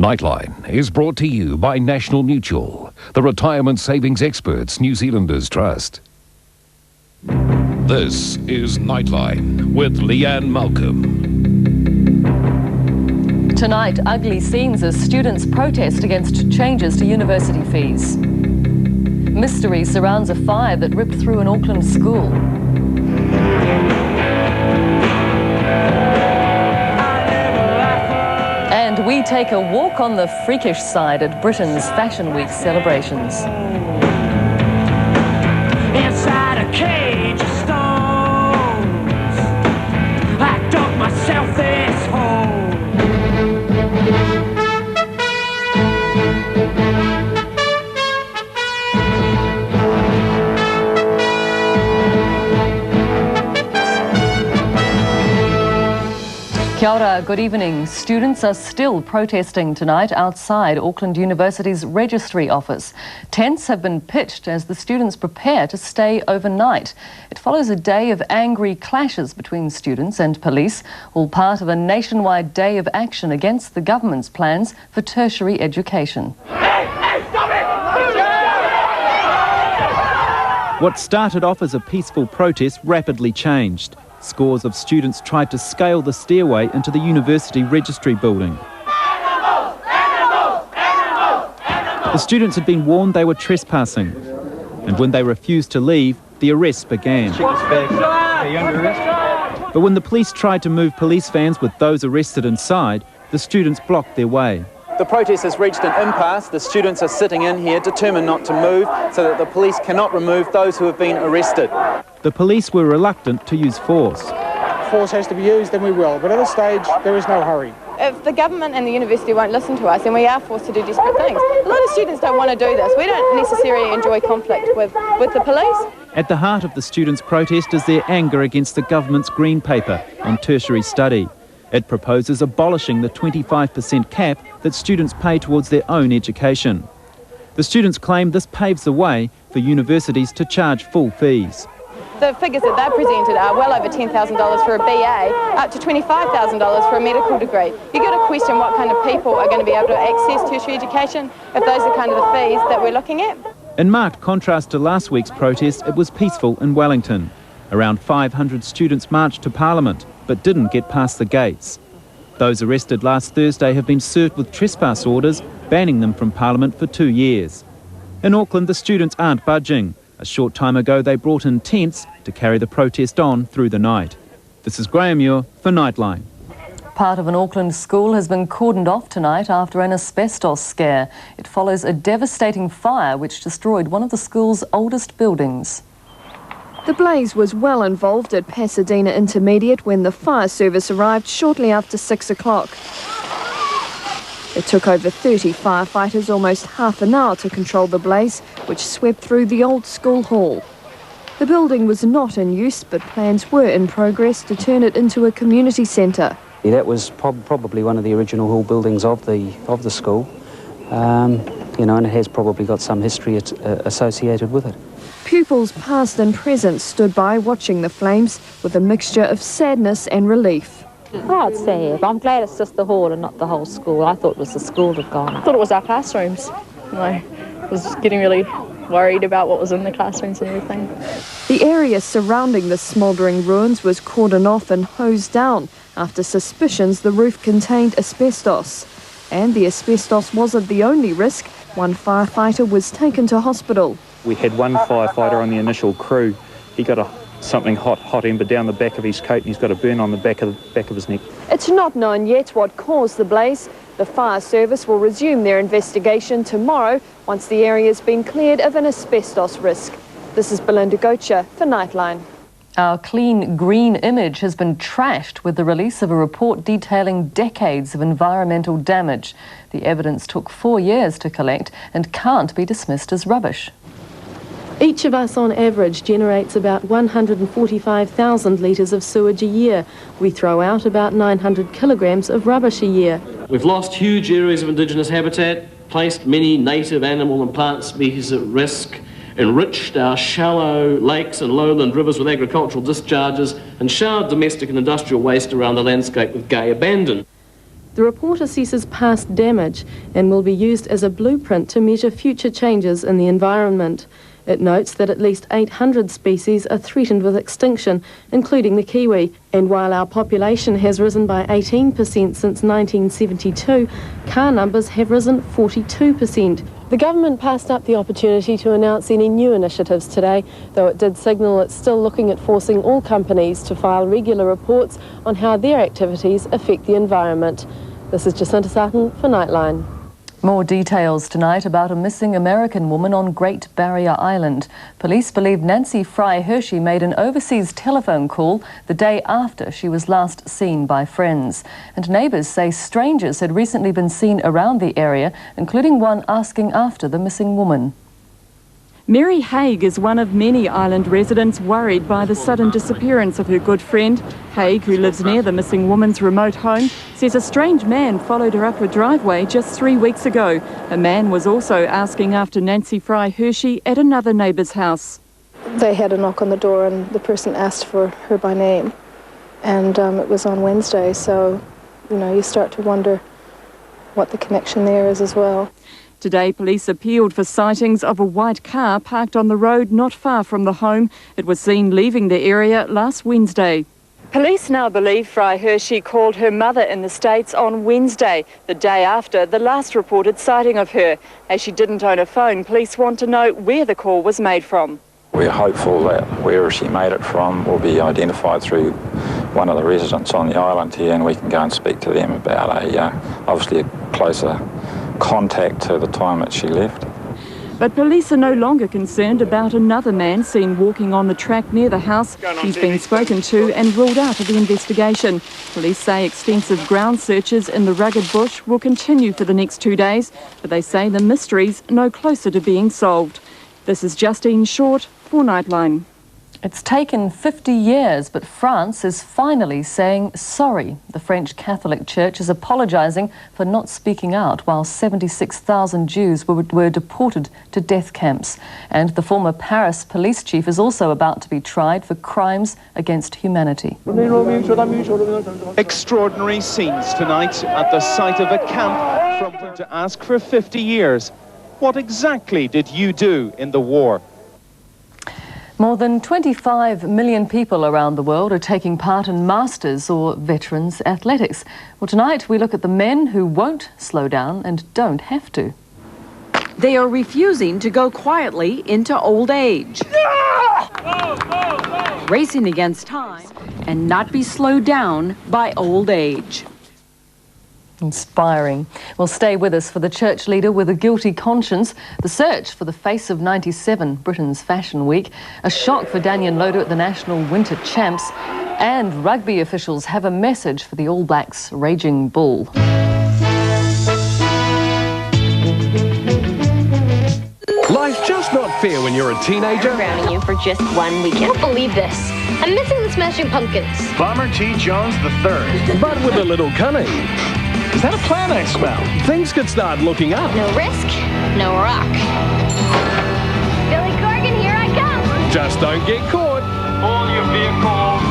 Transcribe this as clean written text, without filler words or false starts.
Nightline is brought to you by National Mutual, the retirement savings experts New Zealanders trust. This is Nightline with Leanne Malcolm. Tonight, ugly scenes as students protest against changes to university fees. Mystery surrounds a fire that ripped through an Auckland school. And we take a walk on the freakish side at Britain's Fashion Week celebrations. Inside a cage of stones, I dug myself this hole. Kia ora, good evening. Students are still protesting tonight outside Auckland University's registry office. Tents have been pitched as the students prepare to stay overnight. It follows a day of angry clashes between students and police, all part of a nationwide day of action against the government's plans for tertiary education. Hey, stop it! What started off as a peaceful protest rapidly changed. Scores of students tried to scale the stairway into the university registry building. Animals! Animals! Animals! Animals! The students had been warned they were trespassing, and when they refused to leave, the arrests began. But when the police tried to move police vans with those arrested inside, the students blocked their way. The protest has reached an impasse. The students are sitting in here determined not to move so that the police cannot remove those who have been arrested. The police were reluctant to use force. Force has to be used, then we will. But at this stage, there is no hurry. If the government and the university won't listen to us, then we are forced to do desperate things. A lot of students don't want to do this. We don't necessarily enjoy conflict with the police. At the heart of the students' protest is their anger against the government's green paper on tertiary study. It proposes abolishing the 25% cap that students pay towards their own education. The students claim this paves the way for universities to charge full fees. The figures that they've presented are well over $10,000 for a BA, up to $25,000 for a medical degree. You've got to question what kind of people are going to be able to access tertiary education if those are kind of the fees that we're looking at. In marked contrast to last week's protest, it was peaceful in Wellington. Around 500 students marched to Parliament, but didn't get past the gates. Those arrested last Thursday have been served with trespass orders, banning them from Parliament for 2 years. In Auckland, the students aren't budging. A short time ago, they brought in tents to carry the protest on through the night. This is Graham Muir for Nightline. Part of an Auckland school has been cordoned off tonight after an asbestos scare. It follows a devastating fire which destroyed one of the school's oldest buildings. The blaze was well involved at Pasadena Intermediate when the fire service arrived shortly after 6 o'clock. It took over 30 firefighters almost half an hour to control the blaze, which swept through the old school hall. The building was not in use, but plans were in progress to turn it into a community centre. That was probably one of the original hall buildings of the school, and it has probably got some history associated with it. Pupils past and present stood by watching the flames with a mixture of sadness and relief. Oh, it's sad. I'm glad it's just the hall and not the whole school. I thought it was the school that had gone. I thought it was our classrooms. I was getting really worried about what was in the classrooms and everything. The area surrounding the smouldering ruins was cordoned off and hosed down after suspicions the roof contained asbestos. And the asbestos wasn't the only risk. One firefighter was taken to hospital. We had one firefighter on the initial crew. He got something hot ember down the back of his coat and he's got a burn on the back of his neck. It's not known yet what caused the blaze. The fire service will resume their investigation tomorrow once the area has been cleared of an asbestos risk. This is Belinda Gocher for Nightline. Our clean green image has been trashed with the release of a report detailing decades of environmental damage. The evidence took 4 years to collect and can't be dismissed as rubbish. Each of us on average generates about 145,000 litres of sewage a year. We throw out about 900 kilograms of rubbish a year. We've lost huge areas of indigenous habitat, placed many native animal and plant species at risk, enriched our shallow lakes and lowland rivers with agricultural discharges, and showered domestic and industrial waste around the landscape with gay abandon. The report assesses past damage and will be used as a blueprint to measure future changes in the environment. It notes that at least 800 species are threatened with extinction, including the kiwi, and while our population has risen by 18% since 1972, car numbers have risen 42%. The government passed up the opportunity to announce any new initiatives today, though it did signal it's still looking at forcing all companies to file regular reports on how their activities affect the environment. This is Jacinta Sutton for Nightline. More details tonight about a missing American woman on Great Barrier Island. Police believe Nancy Fry Hershey made an overseas telephone call the day after she was last seen by friends. And neighbours say strangers had recently been seen around the area, including one asking after the missing woman. Mary Haig is one of many island residents worried by the sudden disappearance of her good friend. Haig, who lives near the missing woman's remote home, says a strange man followed her up her driveway just 3 weeks ago. A man was also asking after Nancy Fry Hershey at another neighbour's house. They had a knock on the door and the person asked for her by name. And it was on Wednesday, so, you start to wonder what the connection there is as well. Today, police appealed for sightings of a white car parked on the road not far from the home. It was seen leaving the area last Wednesday. Police now believe Fry Hershey called her mother in the States on Wednesday, the day after the last reported sighting of her. As she didn't own a phone, police want to know where the call was made from. We're hopeful that wherever she made it from will be identified through one of the residents on the island here, and we can go and speak to them about obviously a closer contact to the time that she left. But police are no longer concerned about another man seen walking on the track near the house. He's been spoken to and ruled out of the investigation. Police say extensive ground searches in the rugged bush will continue for the next 2 days, but they say the mystery's no closer to being solved. This is Justine Short for Nightline. It's taken 50 years, but France is finally saying sorry. The French Catholic Church is apologising for not speaking out while 76,000 Jews were deported to death camps. And the former Paris police chief is also about to be tried for crimes against humanity. Extraordinary scenes tonight at the site of a camp from to ask for 50 years. What exactly did you do in the war? More than 25 million people around the world are taking part in Masters or Veterans Athletics. Well, tonight we look at the men who won't slow down and don't have to. They are refusing to go quietly into old age. Racing against time and not be slowed down by old age. Inspiring. Well, stay with us for the church leader with a guilty conscience, the search for the face of 97, Britain's Fashion Week, a shock for Daniel Loader at the National Winter Champs, and rugby officials have a message for the All Blacks' raging bull. Life's just not fair when you're a teenager. I'm grounding you for just 1 weekend. I don't believe this. I'm missing the Smashing Pumpkins. Bomber T. Jones III. But with a little cunning. Is that a plant I smell? Things could start looking up. No risk, no rock. Billy Corgan, here I come. Just don't get caught. All your vehicles